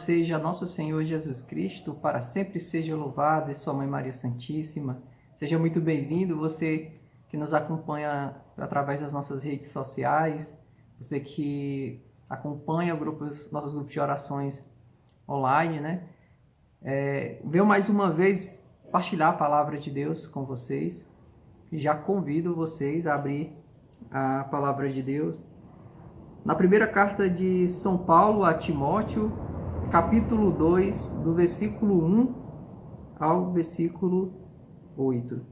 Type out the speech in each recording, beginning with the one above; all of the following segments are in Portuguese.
seja nosso Senhor Jesus Cristo, para sempre seja louvado, e sua Mãe Maria Santíssima. Seja muito bem-vindo, você que nos acompanha através das nossas redes sociais, você que acompanha nossos grupos de orações online, né? Venho mais uma vez partilhar a palavra de Deus com vocês. Já convido vocês a abrir a palavra de Deus na primeira carta de São Paulo a Timóteo, capítulo 2, do versículo 1 ao versículo 8.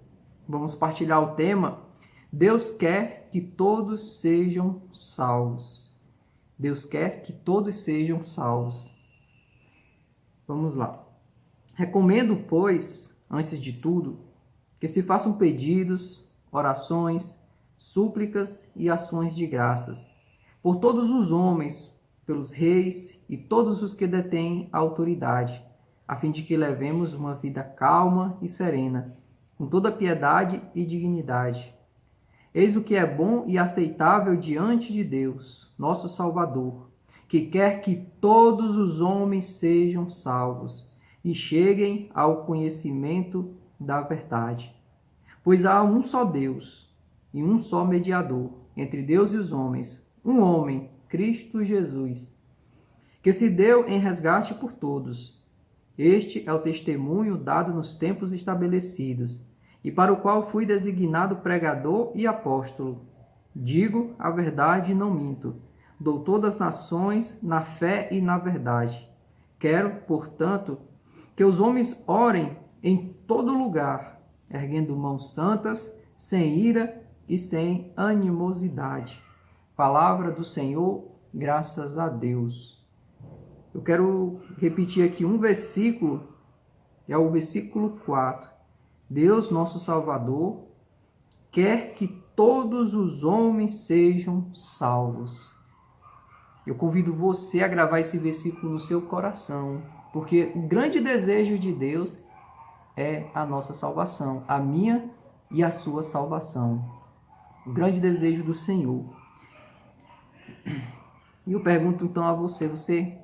Vamos partilhar o tema: Deus quer que todos sejam salvos. Deus quer que todos sejam salvos. Vamos lá. Recomendo, pois, antes de tudo, que se façam pedidos, orações, súplicas e ações de graças por todos os homens, pelos reis e todos os que detêm a autoridade, a fim de que levemos uma vida calma e serena, com toda piedade e dignidade. Eis o que é bom e aceitável diante de Deus, nosso Salvador, que quer que todos os homens sejam salvos e cheguem ao conhecimento da verdade. Pois há um só Deus e um só mediador entre Deus e os homens, um homem, Cristo Jesus, que se deu em resgate por todos. Este é o testemunho dado nos tempos estabelecidos, e para o qual fui designado pregador e apóstolo. Digo a verdade e não minto, doutor das nações na fé e na verdade. Quero, portanto, que os homens orem em todo lugar, erguendo mãos santas, sem ira e sem animosidade. Palavra do Senhor, graças a Deus. Eu quero repetir aqui um versículo, é o versículo 4. Deus, nosso Salvador, quer que todos os homens sejam salvos. Eu convido você a gravar esse versículo no seu coração, porque o grande desejo de Deus é a nossa salvação, a minha e a sua salvação. O grande desejo do Senhor. E eu pergunto então a você, você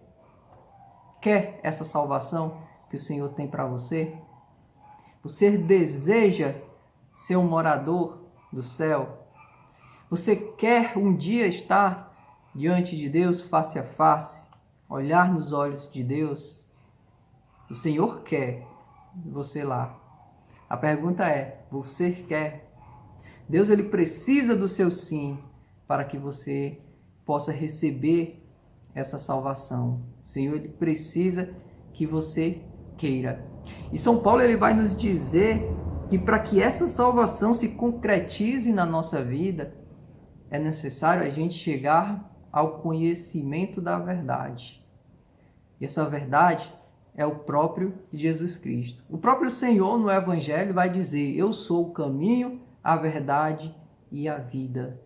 quer essa salvação que o Senhor tem para você? Você deseja ser um morador do céu? Você quer um dia estar diante de Deus face a face, olhar nos olhos de Deus? O Senhor quer você lá. A pergunta é, você quer? Deus, ele precisa do seu sim para que você possa receber essa salvação. O Senhor, ele precisa que você queira. E São Paulo, ele vai nos dizer que para que essa salvação se concretize na nossa vida, é necessário a gente chegar ao conhecimento da verdade. E essa verdade é o próprio Jesus Cristo. O próprio Senhor no Evangelho vai dizer: eu sou o caminho, a verdade e a vida.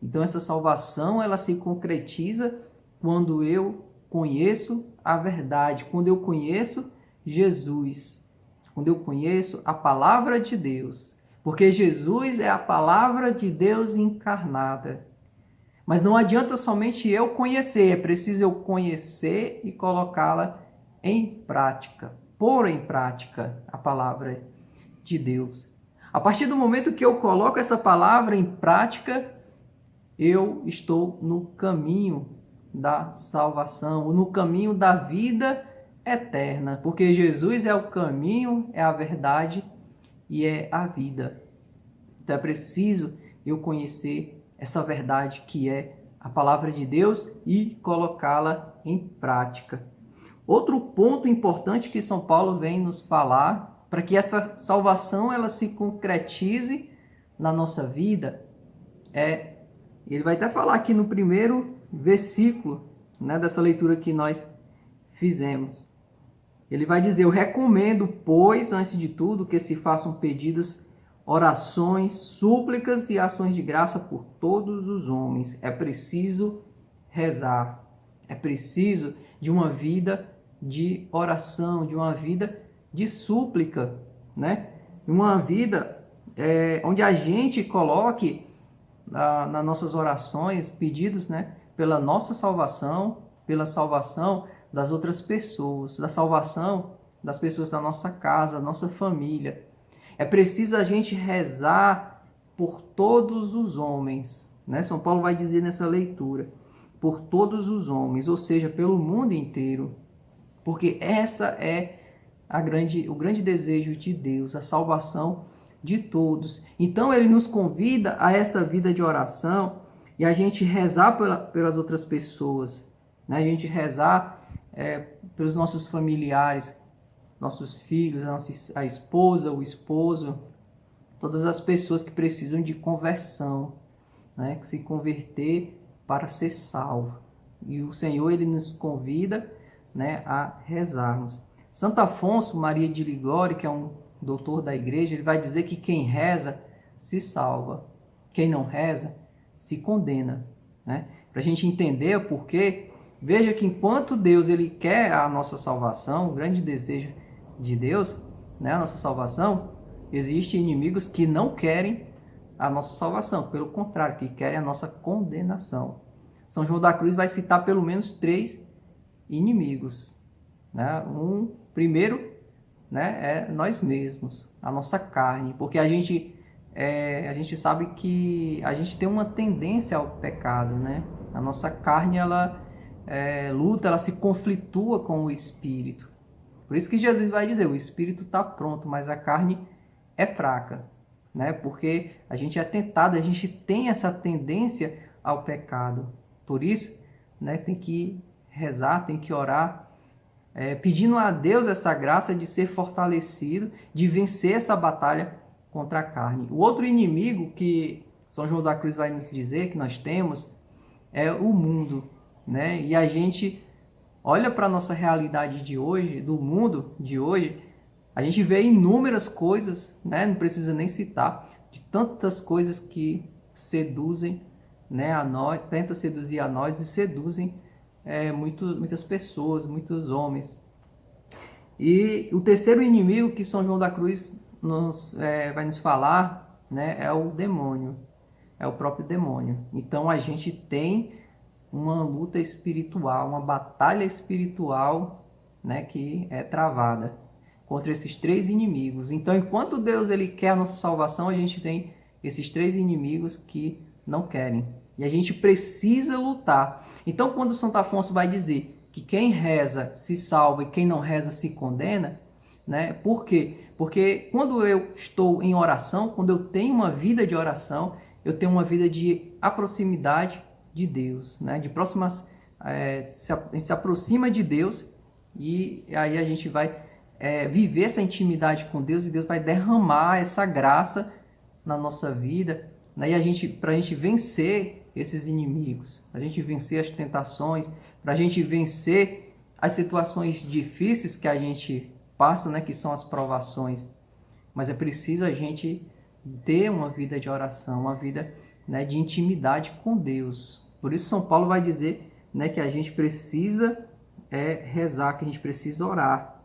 Então essa salvação, ela se concretiza quando eu conheço a verdade, quando eu conheço Jesus, quando eu conheço a palavra de Deus, porque Jesus é a palavra de Deus encarnada. Mas não adianta somente eu conhecer, é preciso eu conhecer e colocá-la em prática, pôr em prática a palavra de Deus. A partir do momento que eu coloco essa palavra em prática, eu estou no caminho da salvação, no caminho da vida eterna, porque Jesus é o caminho, é a verdade e é a vida. Então é preciso eu conhecer essa verdade que é a palavra de Deus e colocá-la em prática. Outro ponto importante que São Paulo vem nos falar, para que essa salvação ela se concretize na nossa vida, ele vai até falar aqui no primeiro versículo, né, dessa leitura que nós fizemos. Ele vai dizer: eu recomendo, pois, antes de tudo, que se façam pedidos, orações, súplicas e ações de graça por todos os homens. É preciso rezar. É preciso de uma vida de oração, de uma vida de súplica, né? Uma vida onde a gente coloque nas nossas orações pedidos, né, pela nossa salvação, pela salvação das outras pessoas, da salvação das pessoas da nossa casa, da nossa família. É preciso a gente rezar por todos os homens, né? São Paulo vai dizer nessa leitura, por todos os homens, ou seja, pelo mundo inteiro, porque essa é o grande desejo de Deus, a salvação de todos. Então ele nos convida a essa vida de oração e a gente rezar pelas outras pessoas, né? A gente rezar pelos nossos familiares, nossos filhos, a esposa, o esposo, todas as pessoas que precisam de conversão, né? Que se converter para ser salvo. E o Senhor ele nos convida, né, a rezarmos. Santo Afonso Maria de Ligório, que é um doutor da igreja, ele vai dizer que quem reza se salva, quem não reza se condena, né? Para a gente entender o porquê, veja que enquanto Deus ele quer a nossa salvação, o grande desejo de Deus, né, a nossa salvação, existem inimigos que não querem a nossa salvação, pelo contrário, que querem a nossa condenação. São João da Cruz vai citar pelo menos 3 inimigos, né? Primeiro, né, é nós mesmos, a nossa carne, porque a gente sabe que a gente tem uma tendência ao pecado, né? A nossa carne ela luta, ela se conflitua com o espírito. Por isso que Jesus vai dizer, o espírito está pronto, mas a carne é fraca, né? Porque a gente é tentado, a gente tem essa tendência ao pecado. Por isso, né, tem que rezar, tem que orar, pedindo a Deus essa graça de ser fortalecido, de vencer essa batalha contra a carne. O outro inimigo que São João da Cruz vai nos dizer que nós temos é o mundo, né? E a gente olha para a nossa realidade de hoje, do mundo de hoje, a gente vê inúmeras coisas, né? Não precisa nem citar, de tantas coisas que seduzem, né, a nós, tentam seduzir a nós e seduzem muitas pessoas, muitos homens. E o terceiro inimigo que São João da Cruz vai nos falar, né, é o demônio, é o próprio demônio. Então a gente tem uma luta espiritual, uma batalha espiritual, né, que é travada contra esses 3 inimigos. Então, enquanto Deus ele quer a nossa salvação, a gente tem esses 3 inimigos que não querem. E a gente precisa lutar. Então, quando Santo Afonso vai dizer que quem reza se salva e quem não reza se condena, né? Por quê? Porque quando eu estou em oração, quando eu tenho uma vida de oração, eu tenho uma vida de proximidade de Deus, né? De próximas, a gente se aproxima de Deus e aí a gente vai viver essa intimidade com Deus e Deus vai derramar essa graça na nossa vida, né? E para a gente vencer esses inimigos, para a gente vencer as tentações, para a gente vencer as situações difíceis que a gente passa, né? Que são as provações. Mas é preciso a gente ter uma vida de oração, uma vida, né, de intimidade com Deus. Por isso São Paulo vai dizer, né, que a gente precisa rezar, que a gente precisa orar.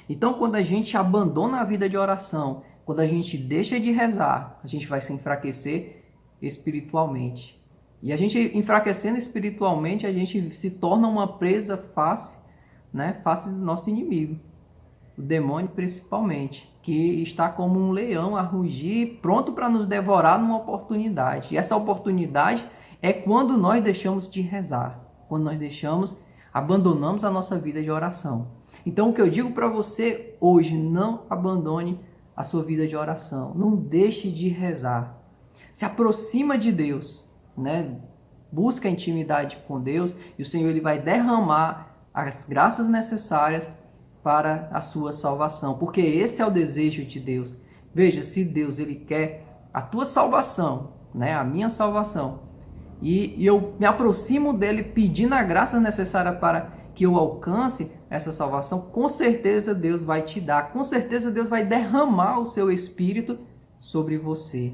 Então, quando a gente abandona a vida de oração, quando a gente deixa de rezar, a gente vai se enfraquecer espiritualmente. E a gente enfraquecendo espiritualmente, a gente se torna uma presa fácil, né, fácil do nosso inimigo, o demônio principalmente, que está como um leão a rugir, pronto para nos devorar numa oportunidade. E essa oportunidade é quando nós deixamos de rezar, quando nós abandonamos a nossa vida de oração. Então, o que eu digo para você hoje, não abandone a sua vida de oração, não deixe de rezar. Se aproxima de Deus, né? Busca intimidade com Deus e o Senhor ele vai derramar as graças necessárias para a sua salvação, porque esse é o desejo de Deus. Veja, se Deus ele quer a tua salvação, né? A minha salvação, e eu me aproximo dele pedindo a graça necessária para que eu alcance essa salvação, com certeza Deus vai te dar, com certeza Deus vai derramar o seu Espírito sobre você,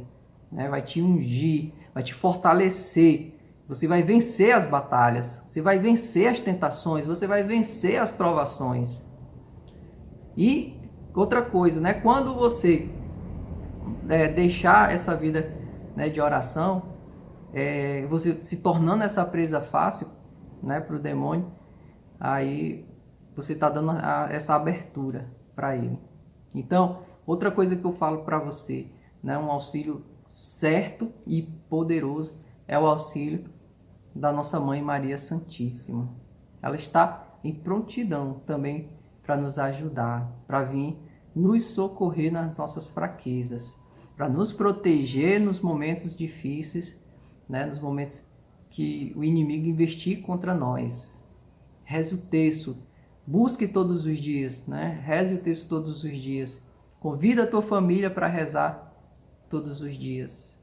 né? Vai te ungir, vai te fortalecer, você vai vencer as batalhas, você vai vencer as tentações, você vai vencer as provações. E outra coisa, né? Quando você deixar essa vida, né, de oração, você se tornando essa presa fácil, né, para o demônio, aí você está dando essa abertura para ele. Então, outra coisa que eu falo para você, né, um auxílio certo e poderoso é o auxílio da nossa Mãe Maria Santíssima. Ela está em prontidão também para nos ajudar, para vir nos socorrer nas nossas fraquezas, para nos proteger nos momentos difíceis, né, nos momentos que o inimigo investir contra nós. Reze o terço, busque todos os dias, né? Reze o terço todos os dias. Convida a tua família para rezar todos os dias.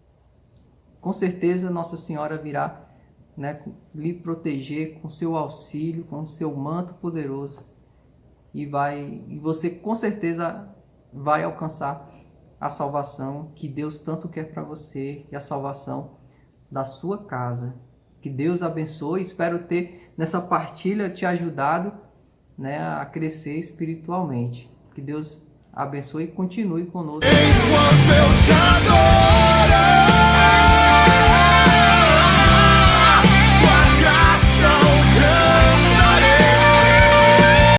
Com certeza Nossa Senhora virá, né, lhe proteger com seu auxílio, com seu manto poderoso, e você com certeza vai alcançar a salvação que Deus tanto quer para você, e a salvação da sua casa. Que Deus abençoe. Espero ter nessa partilha te ajudado, né, a crescer espiritualmente. Que Deus abençoe e continue conosco. Enquanto eu te adoro.